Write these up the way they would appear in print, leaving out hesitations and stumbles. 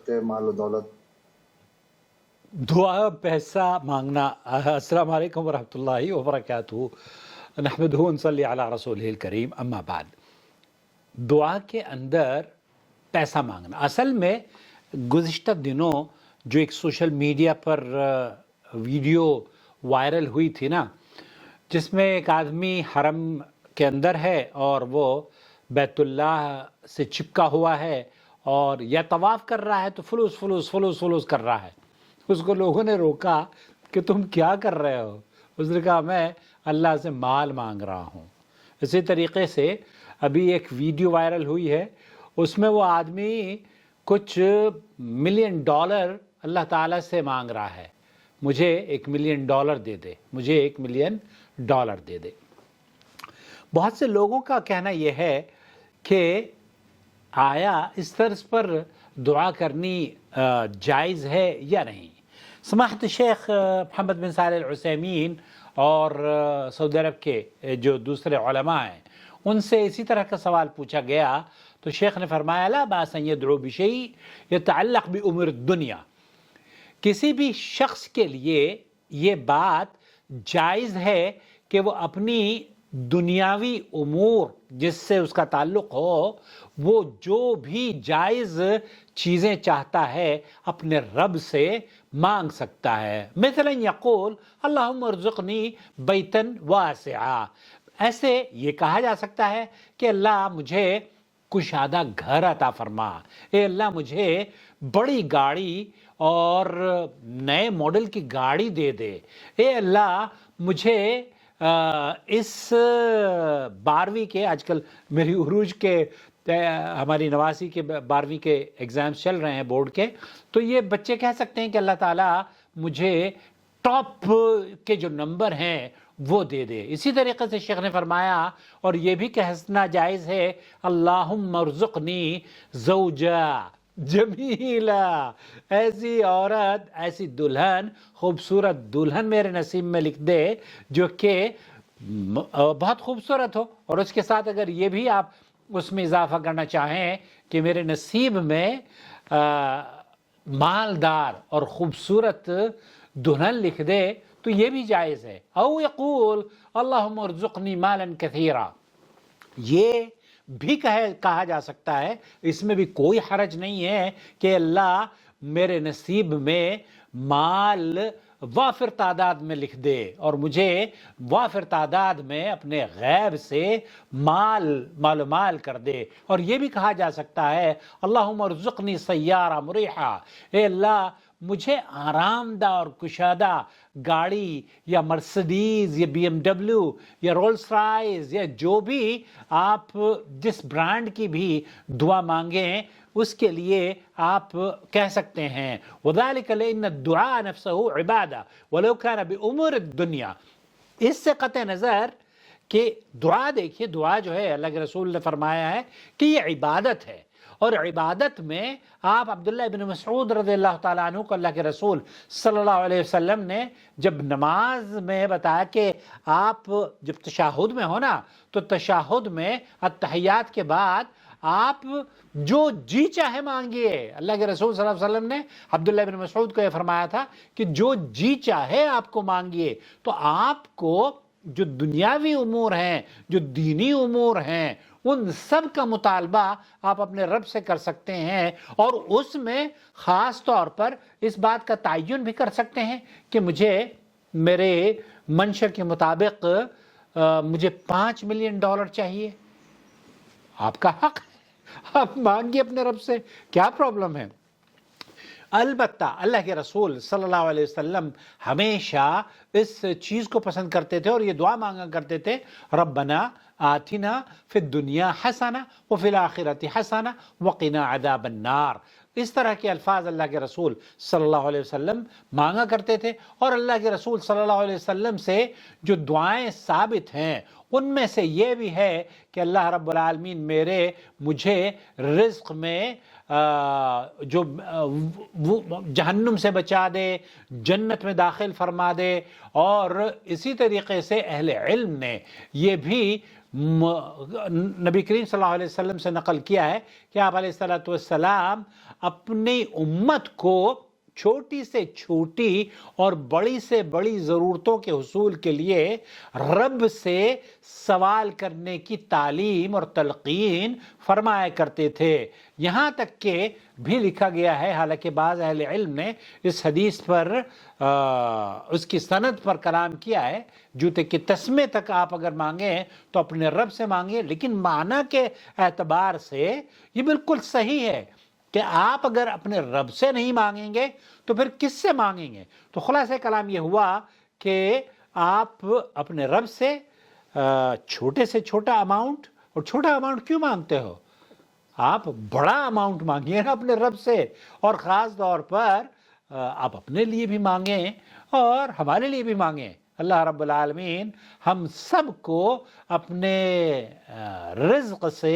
सकते हैं माल और दौलत? दुआ पैसा मांगना। अस्सलाम वालेकुम वरहमतुल्लाहि वबरकातुहू। नहमदुहु व नसल्ली अला रसूलिहिल करीम, अम्मा बाद। दुआ के अंदर पैसा मांगना, असल में गुज़िश्ता दिनों जो एक सोशल मीडिया पर वीडियो वायरल हुई थी ना, जिसमें एक आदमी हरम के अंदर है और वो बैतुल्लाह से चिपका हुआ है और या तवाफ़ कर रहा है तो फुलूस फुलूस फुलूस फुलूस कर रहा है। उसको लोगों ने रोका कि तुम क्या कर रहे हो? उसने कहा मैं अल्लाह से माल मांग रहा हूँ। इसी तरीक़े से अभी एक वीडियो वायरल हुई है, उसमें वो आदमी कुछ $1 मिलियन अल्लाह ताला से मांग रहा है, मुझे $1 मिलियन दे दे, मुझे $1 मिलियन दे दे। बहुत से लोगों का कहना यह है कि आया इस तर्ज पर दुआ करनी जायज़ है या नहीं। समाहत शेख मोहम्मद बिन सालेह अल उसैमीन और सऊदी अरब के जो दूसरे उलमा हैं, उनसे इसी तरह का सवाल पूछा गया तो शेख ने फरमाया ला बास अन यदउ बिशै यतअल्लक़ बिउमूर दुनिया। किसी भी शख्स के लिए ये बात जायज़ है कि वो अपनी दुनियावी उमूर जिससे उसका ताल्लुक़ हो, वो जो भी जायज़ चीज़ें चाहता है अपने रब से मांग सकता है। मिसलन यक़ूल अल्लाहुम्मा अर्ज़ुक़नी बैतन वासिआ, ऐसे ये कहा जा सकता है कि अल्लाह मुझे कुशादा घर अता फरमा, ए अल्लाह मुझे बड़ी गाड़ी और नए मॉडल की गाड़ी दे दे, ए अल्लाह मुझे इस 12वीं के, आजकल मेरी उरूज के हमारी नवासी के 12वीं के एग्ज़ाम्स चल रहे हैं बोर्ड के, तो ये बच्चे कह सकते हैं कि अल्लाह ताला मुझे टॉप के जो नंबर हैं वो दे दे। इसी तरीक़े से शेख ने फरमाया और ये भी कहना जायज़ है अल्लाहुम्मा अर्ज़ुक़नी ज़ौजा जमीला, ऐसी औरत, ऐसी दुल्हन, खूबसूरत दुल्हन मेरे नसीब में लिख दे जो कि बहुत खूबसूरत हो, और उसके साथ अगर ये भी आप उसमें इजाफा करना चाहें कि मेरे नसीब में मालदार और ख़ूबसूरत दुल्हन लिख दे तो ये भी जायज़ है। औ यक़ूल अल्लाहुम्मा अर्ज़ुक़नी मालन कसीरा, ये भी कहा जा सकता है, इसमें भी कोई हरज नहीं है कि अल्लाह मेरे नसीब में माल वाफिर तादाद में लिख दे और मुझे वाफिर तादाद में अपने गैब से माल कर दे। और ये भी कहा जा सकता है अल्लाहुम्मा अर्ज़ुक़नी सय्यारा मुरीहा, ए अल्लाह मुझे आरामदा और कुशादा गाड़ी या मर्सिडीज़ या BMW या रोल्स रॉयस या जो भी आप जिस ब्रांड की भी दुआ मांगें उसके लिए आप कह सकते हैं वज़ालिक लिअन्न दुआ नफ्सहु इबादा वलौ कान बिउमूर दुनिया। इससे क़त्अ नज़र कि दुआ, देखिए दुआ जो है अल्लाह के रसूल ने फरमाया है कि ये इबादत है, और इबादत में आप अब्दुल्लाह इब्न मसऊद रज़ियल्लाहु ताला अन्हु को अल्लाह के रसूल सल्लल्लाहु अलैहि वसल्लम ने जब नमाज में बताया कि आप जब तशहुद में हो ना, तो तशहुद में अत्तहियात के बाद आप जो जी चाहे मांगिए। अल्लाह के रसूल सल्लल्लाहु अलैहि वसल्लम ने अब्दुल्लाह इब्न मसऊद को यह फरमाया था कि जो जी चाहे आपको मांगिए। तो आपको जो दुनियावी उमूर हैं, जो दीनी उमूर हैं, उन सब का मुतालबा आप अपने रब से कर सकते हैं, और उसमें ख़ास तौर पर इस बात का तयन भी कर सकते हैं कि मुझे मेरे मंशर के मुताबिक मुझे $5 मिलियन चाहिए। आपका हक है, आप मांगिए अपने रब से, क्या प्रॉब्लम है। अलबत्ता अल्लाह के रसूल सल्लल्लाहु अलैहि वसल्लम हमेशा इस चीज़ को पसंद करते थे और ये दुआ मांगा करते थे, रब्बना आतिना फिद दुनिया हसना व फिल आखिरति हसना व क़िना अज़ाबन नार। इस तरह के अल्फाज अल्लाह के रसूल सल्लल्लाहु अलैहि वसल्लम मांगा करते थे, और अल्लाह के रसूल सल्लल्लाहु अलैहि वसल्लम से जो दुआएं साबित हैं उनमें से ये भी है कि अल्लाह रब्बुल आलमीन मुझे रिज़्क़ में جو جہنم سے بچا دے، جنت میں داخل فرما دے. اور اسی طریقے سے اہل علم نے یہ بھی نبی کریم صلی اللہ علیہ وسلم سے نقل کیا ہے کہ آپ علیہ السلام اپنی امت کو چھوٹی سے چھوٹی اور بڑی سے بڑی ضرورتوں کے حصول کے لیے رب سے سوال کرنے کی تعلیم اور تلقین فرمایا کرتے تھے. یہاں تک کہ بھی لکھا گیا ہے، حالانکہ بعض اہل علم نے اس حدیث پر اس کی سند پر کلام کیا ہے، جوتے کے تسمے تک آپ اگر مانگیں تو اپنے رب سے مانگیں، لیکن معنی کے اعتبار سے یہ بالکل صحیح ہے کہ آپ اگر اپنے رب سے نہیں مانگیں گے تو پھر کس سے مانگیں گے. تو خلاصہ کلام یہ ہوا کہ آپ اپنے رب سے چھوٹے سے چھوٹا اماؤنٹ، اور چھوٹا اماؤنٹ کیوں مانگتے ہو؟ آپ بڑا اماؤنٹ مانگیے نا اپنے رب سے، اور خاص طور پر آپ اپنے لیے بھی مانگیں اور ہمارے لیے بھی مانگیں. اللہ رب العالمین ہم سب کو اپنے رزق سے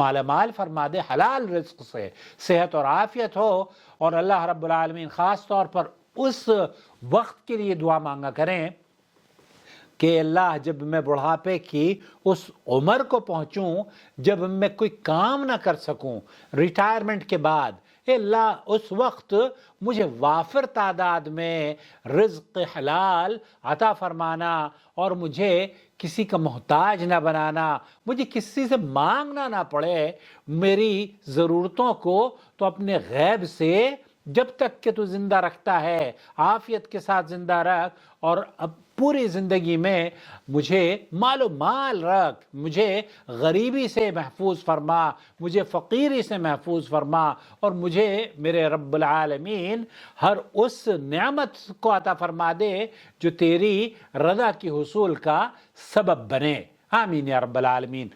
مالا مال فرما دے، حلال رزق سے صحت اور عافیت ہو. اور اللہ رب العالمین خاص طور پر اس وقت کے لیے دعا مانگا کریں کہ اللہ جب میں بڑھاپے کی اس عمر کو پہنچوں جب میں کوئی کام نہ کر سکوں، ریٹائرمنٹ کے بعد، اے اللہ اس وقت مجھے وافر تعداد میں رزق حلال عطا فرمانا اور مجھے کسی کا محتاج نہ بنانا، مجھے کسی سے مانگنا نہ پڑے میری ضرورتوں کو. تو اپنے غیب سے جب تک کہ تو زندہ رکھتا ہے عافیت کے ساتھ زندہ رکھ، اور اب پوری زندگی میں مجھے مال و مال رکھ، مجھے غریبی سے محفوظ فرما، مجھے فقیری سے محفوظ فرما، اور مجھے میرے رب العالمین ہر اس نعمت کو عطا فرما دے جو تیری رضا کی حصول کا سبب بنے. آمین یا رب العالمین.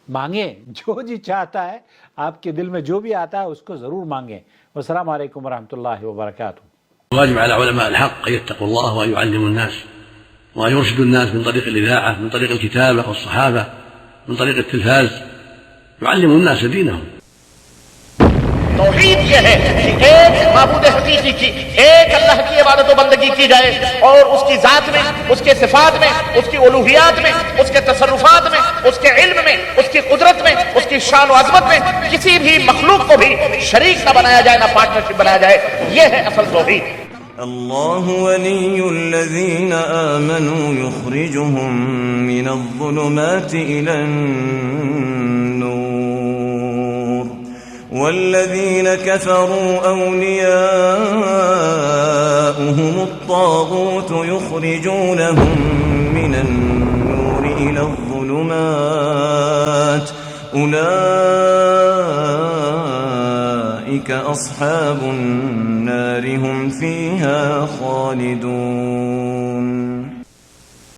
مانگیں جو جی چاہتا ہے، آپ کے دل میں جو بھی آتا ہے اس کو ضرور مانگیں. والسلام علیکم ورحمۃ اللہ وبرکاتہ. واجب على علماء الحق أن يتقوا الله وأن يعلموا الناس وأن يرشدوا الناس من طريق الإذاعة، من طريق الكتابة والصحافة، من طريق التلفاز، يعلموا الناس دينهم. توحید یہ ہے کہ ایک معبود حقیقی کی، ایک اللہ کی عبادت و بندگی کی جائے، اور اس کی ذات میں، اس کے صفات میں، اس کی الوہیات میں، اس کے تصرفات میں، اس کے علم میں، اس کی قدرت میں، اس کی شان و عظمت میں کسی بھی مخلوق کو بھی شریک نہ بنایا جائے، نہ پارٹنرشپ بنایا جائے. یہ ہے اصل توحید. اللہ ولی الذین آمنوا یخرجهم من الظلمات إلى النور والذین كفروا أولیاؤهم الطاغوت یخرجونهم من النور إلى الظلمات أولئك أصحاب النار هم فيها خالدون.